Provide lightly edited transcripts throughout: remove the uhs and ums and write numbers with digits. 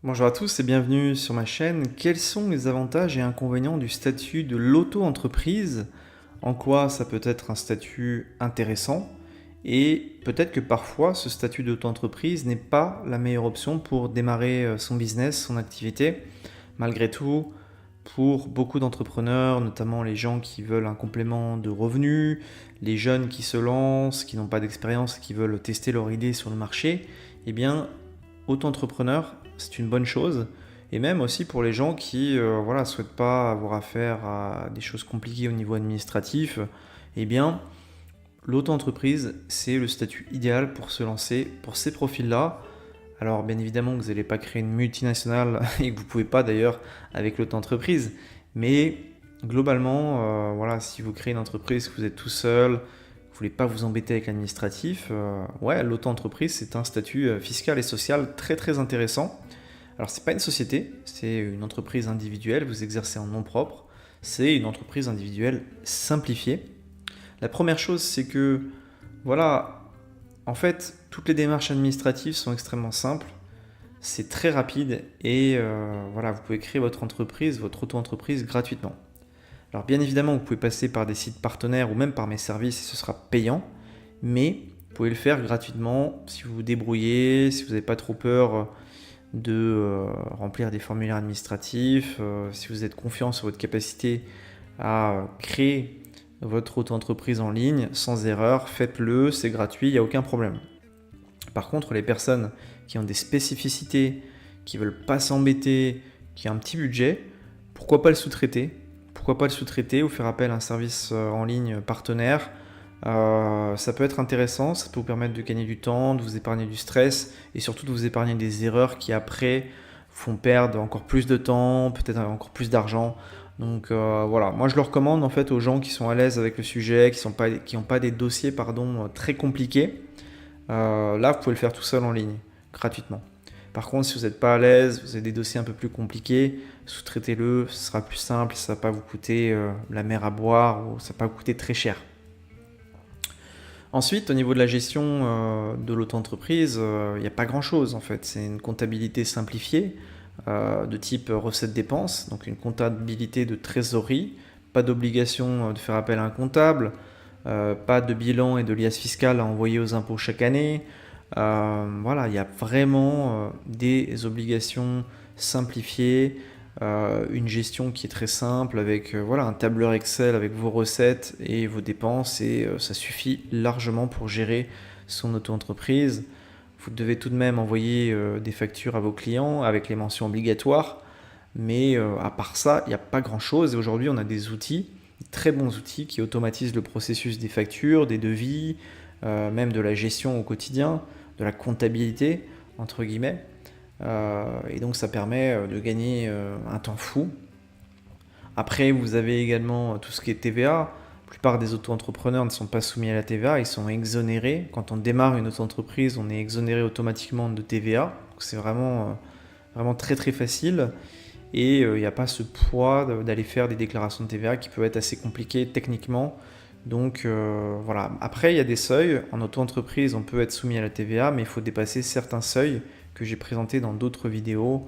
Bonjour à tous et bienvenue sur ma chaîne. Quels sont les avantages et inconvénients du statut de l'auto-entreprise? En quoi ça peut être un statut intéressant? Et peut-être que parfois ce statut d'auto-entreprise n'est pas la meilleure option pour démarrer son business, son activité. Malgré tout, pour beaucoup d'entrepreneurs, notamment les gens qui veulent un complément de revenus, les jeunes qui se lancent, qui n'ont pas d'expérience et qui veulent tester leur idée sur le marché, eh bien, auto-entrepreneur, c'est une bonne chose. Et même aussi pour les gens qui voilà, souhaitent pas avoir affaire à des choses compliquées au niveau administratif, eh bien, l'auto-entreprise, c'est le statut idéal pour se lancer pour ces profils-là. Alors, bien évidemment, vous n'allez pas créer une multinationale et que vous ne pouvez pas d'ailleurs avec l'auto-entreprise. Mais globalement, voilà, si vous créez une entreprise, que vous êtes tout seul, vous ne voulez pas vous embêter avec l'administratif, ouais, l'auto-entreprise, c'est un statut fiscal et social très très intéressant. Alors, ce n'est pas une société, c'est une entreprise individuelle, vous exercez en nom propre. C'est une entreprise individuelle simplifiée. La première chose, c'est que, voilà, en fait, toutes les démarches administratives sont extrêmement simples, c'est très rapide et voilà, vous pouvez créer votre entreprise, votre auto-entreprise gratuitement. Alors bien évidemment, vous pouvez passer par des sites partenaires ou même par mes services et ce sera payant, mais vous pouvez le faire gratuitement si vous vous débrouillez, si vous n'avez pas trop peur de remplir des formulaires administratifs, si vous êtes confiant sur votre capacité à créer votre auto-entreprise en ligne sans erreur, faites-le, c'est gratuit, il n'y a aucun problème. Par contre, les personnes qui ont des spécificités, qui ne veulent pas s'embêter, qui ont un petit budget, pourquoi pas le sous-traiter? Pourquoi pas le sous-traiter ou faire appel à un service en ligne partenaire? Ça peut être intéressant, ça peut vous permettre de gagner du temps, de vous épargner du stress et surtout de vous épargner des erreurs qui après font perdre encore plus de temps, peut-être encore plus d'argent. Donc voilà, moi je le recommande en fait aux gens qui sont à l'aise avec le sujet, qui n'ont pas des dossiers très compliqués. Là, vous pouvez le faire tout seul en ligne, gratuitement. Par contre, si vous n'êtes pas à l'aise, vous avez des dossiers un peu plus compliqués, sous-traitez-le, ce sera plus simple, ça ne va pas vous coûter la mer à boire ou ça ne va pas vous coûter très cher. Ensuite, au niveau de la gestion de l'auto-entreprise, il n'y a pas grand-chose en fait. C'est une comptabilité simplifiée de type recettes-dépenses, donc une comptabilité de trésorerie, pas d'obligation de faire appel à un comptable, pas de bilan et de liasse fiscale à envoyer aux impôts chaque année. Voilà, il y a vraiment des obligations simplifiées, une gestion qui est très simple avec voilà, un tableur Excel avec vos recettes et vos dépenses et ça suffit largement pour gérer son auto-entreprise. Vous devez tout de même envoyer des factures à vos clients avec les mentions obligatoires, mais à part ça, il n'y a pas grand-chose. Et aujourd'hui, on a des outils, des très bons outils qui automatisent le processus des factures, des devis, même de la gestion au quotidien, de la comptabilité, entre guillemets. Et donc ça permet de gagner un temps fou. Après, vous avez également tout ce qui est TVA. La plupart des auto-entrepreneurs ne sont pas soumis à la TVA, ils sont exonérés. Quand on démarre une auto-entreprise, on est exonéré automatiquement de TVA. Donc c'est vraiment très très facile. Et il n'y a pas ce poids d'aller faire des déclarations de TVA qui peuvent être assez compliquées techniquement. Donc voilà. Après, il y a des seuils. En auto-entreprise, on peut être soumis à la TVA, mais il faut dépasser certains seuils que j'ai présentés dans d'autres vidéos.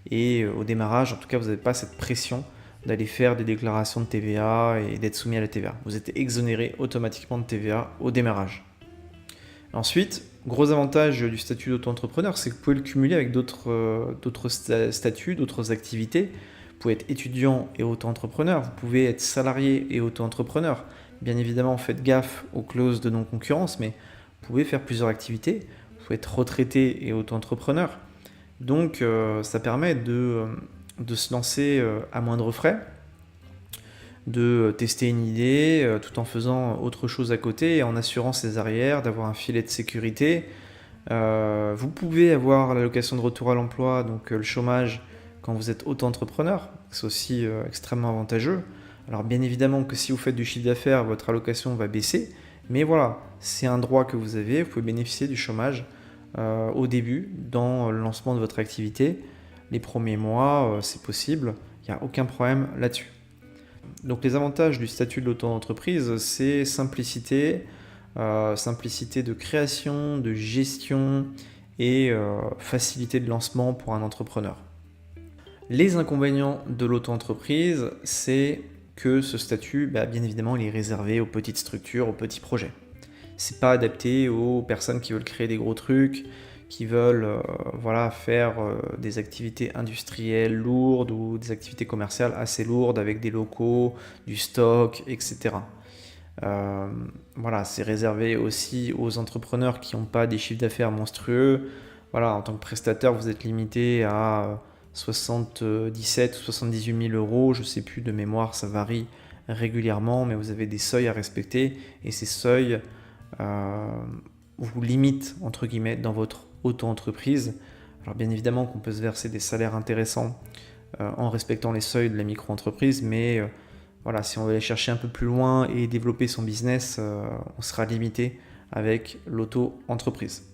Et au démarrage, en tout cas, vous n'avez pas cette pression d'aller faire des déclarations de TVA et d'être soumis à la TVA. Vous êtes exonéré automatiquement de TVA au démarrage. Ensuite, gros avantage du statut d'auto-entrepreneur, c'est que vous pouvez le cumuler avec d'autres statuts, d'autres activités. Vous pouvez être étudiant et auto-entrepreneur, vous pouvez être salarié et auto-entrepreneur. Bien évidemment, faites gaffe aux clauses de non-concurrence, mais vous pouvez faire plusieurs activités. Vous pouvez être retraité et auto-entrepreneur. Donc, ça permet de se lancer à moindre frais, de tester une idée tout en faisant autre chose à côté et en assurant ses arrières, d'avoir un filet de sécurité. Vous pouvez avoir l'allocation de retour à l'emploi, donc le chômage, quand vous êtes auto-entrepreneur. C'est aussi extrêmement avantageux. Alors bien évidemment que si vous faites du chiffre d'affaires, votre allocation va baisser. Mais voilà, c'est un droit que vous avez. Vous pouvez bénéficier du chômage au début, dans le lancement de votre activité. Les premiers mois, c'est possible. Il n'y a aucun problème là-dessus. Donc les avantages du statut de l'auto-entreprise, c'est simplicité, simplicité de création, de gestion et facilité de lancement pour un entrepreneur. Les inconvénients de l'auto-entreprise, c'est que ce statut, bien évidemment, il est réservé aux petites structures, aux petits projets. C'est pas adapté aux personnes qui veulent créer des gros trucs, qui veulent faire des activités industrielles lourdes ou des activités commerciales assez lourdes avec des locaux, du stock, etc. C'est réservé aussi aux entrepreneurs qui n'ont pas des chiffres d'affaires monstrueux. En tant que prestataire, vous êtes limité à 77 ou 78 000 euros, je ne sais plus de mémoire, ça varie régulièrement, mais vous avez des seuils à respecter et ces seuils vous limitent entre guillemets dans votre auto-entreprise. Alors bien évidemment qu'on peut se verser des salaires intéressants en respectant les seuils de la micro-entreprise, mais si on veut aller chercher un peu plus loin et développer son business, on sera limité avec l'auto-entreprise.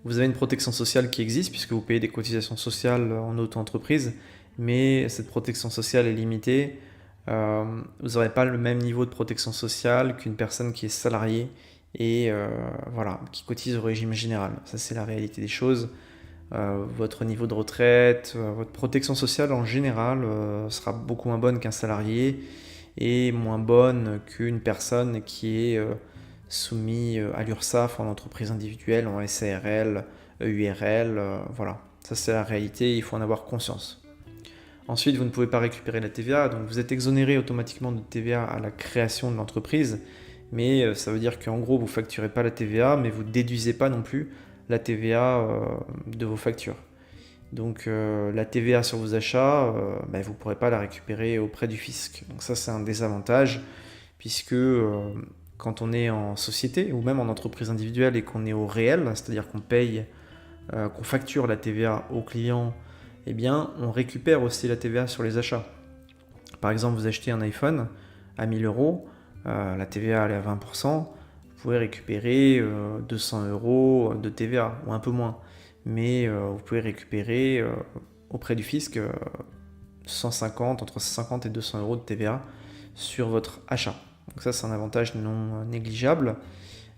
Vous avez une protection sociale qui existe puisque vous payez des cotisations sociales en auto-entreprise, mais cette protection sociale est limitée. Vous n'aurez pas le même niveau de protection sociale qu'une personne qui est salariée et qui cotise au régime général. Ça, c'est la réalité des choses. Votre niveau de retraite, votre protection sociale en général sera beaucoup moins bonne qu'un salarié et moins bonne qu'une personne qui est soumis à l'URSSAF en entreprise individuelle, en SARL, EURL, Ça, c'est la réalité, il faut en avoir conscience. Ensuite, vous ne pouvez pas récupérer la TVA, donc vous êtes exonéré automatiquement de TVA à la création de l'entreprise, mais ça veut dire qu'en gros, vous ne facturez pas la TVA, mais vous ne déduisez pas non plus la TVA de vos factures. Donc la TVA sur vos achats, vous ne pourrez pas la récupérer auprès du fisc. Donc ça, c'est un désavantage, puisque quand on est en société ou même en entreprise individuelle et qu'on est au réel, c'est-à-dire qu'on paye, qu'on facture la TVA aux clients, on récupère aussi la TVA sur les achats. Par exemple, vous achetez un iPhone à 1 000 euros, la TVA elle est à 20%, vous pouvez récupérer 200 euros de TVA ou un peu moins. Mais vous pouvez récupérer auprès du fisc entre 150 et 200 euros de TVA sur votre achat. Donc ça, c'est un avantage non négligeable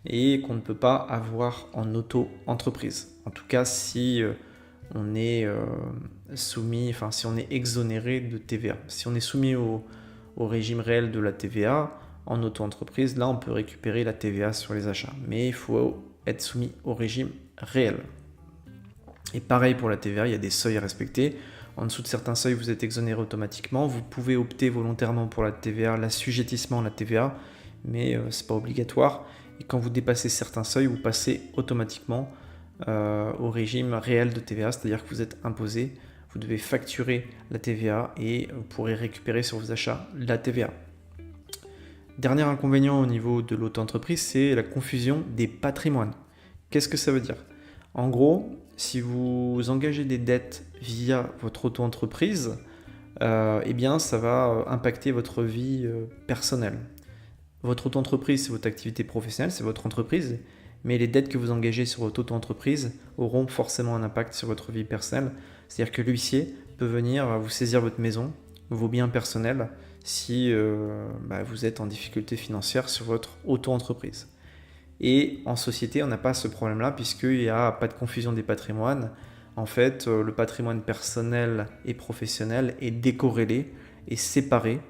et qu'on ne peut pas avoir en auto-entreprise. En tout cas, si on est si on est exonéré de TVA. Si on est soumis au régime réel de la TVA, en auto-entreprise, là, on peut récupérer la TVA sur les achats. Mais il faut être soumis au régime réel. Et pareil pour la TVA, il y a des seuils à respecter. En dessous de certains seuils, vous êtes exonéré automatiquement. Vous pouvez opter volontairement pour la TVA, l'assujettissement à la TVA, mais ce n'est pas obligatoire. Et quand vous dépassez certains seuils, vous passez automatiquement au régime réel de TVA, c'est-à-dire que vous êtes imposé, vous devez facturer la TVA et vous pourrez récupérer sur vos achats la TVA. Dernier inconvénient au niveau de l'auto-entreprise, c'est la confusion des patrimoines. Qu'est-ce que ça veut dire ? En gros, si vous engagez des dettes via votre auto-entreprise, ça va impacter votre vie personnelle. Votre auto-entreprise, c'est votre activité professionnelle, c'est votre entreprise, mais les dettes que vous engagez sur votre auto-entreprise auront forcément un impact sur votre vie personnelle. C'est-à-dire que l'huissier peut venir vous saisir votre maison, vos biens personnels, si vous êtes en difficulté financière sur votre auto-entreprise. Et en société, on n'a pas ce problème-là puisqu'il n'y a pas de confusion des patrimoines. En fait, le patrimoine personnel et professionnel est décorrélé et séparé.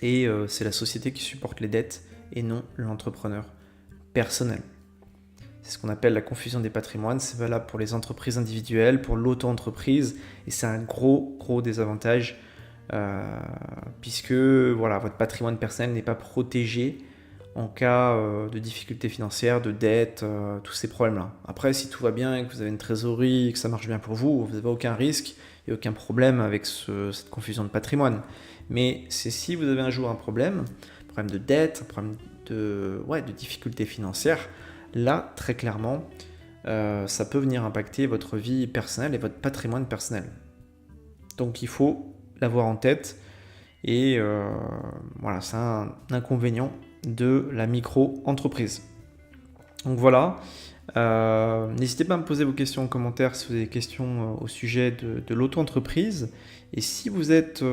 Et c'est la société qui supporte les dettes et non l'entrepreneur personnel. C'est ce qu'on appelle la confusion des patrimoines. C'est valable pour les entreprises individuelles, pour l'auto-entreprise. Et c'est un gros désavantage puisque votre patrimoine personnel n'est pas protégé en cas de difficultés financières, de dettes, tous ces problèmes-là. Après, si tout va bien et que vous avez une trésorerie et que ça marche bien pour vous, vous n'avez aucun risque et aucun problème avec cette confusion de patrimoine. Mais c'est si vous avez un jour un problème de dette, un problème de difficultés financières, là, très clairement, ça peut venir impacter votre vie personnelle et votre patrimoine personnel. Donc, il faut l'avoir en tête et c'est un inconvénient de la micro-entreprise. Donc voilà, n'hésitez pas à me poser vos questions en commentaire si vous avez des questions au sujet de l'auto-entreprise. Et si vous êtes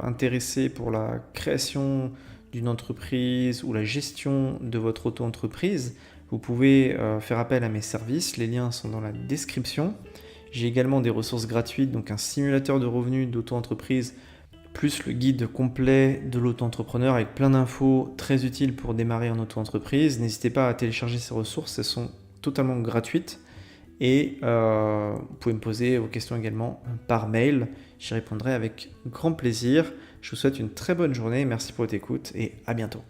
intéressé pour la création d'une entreprise ou la gestion de votre auto-entreprise, Vous pouvez faire appel à mes services, les liens sont dans la description. J'ai également des ressources gratuites, donc un simulateur de revenus d'auto-entreprise, plus le guide complet de l'auto-entrepreneur avec plein d'infos très utiles pour démarrer en auto-entreprise. N'hésitez pas à télécharger ces ressources, elles sont totalement gratuites. Et vous pouvez me poser vos questions également par mail, j'y répondrai avec grand plaisir. Je vous souhaite une très bonne journée, merci pour votre écoute et à bientôt.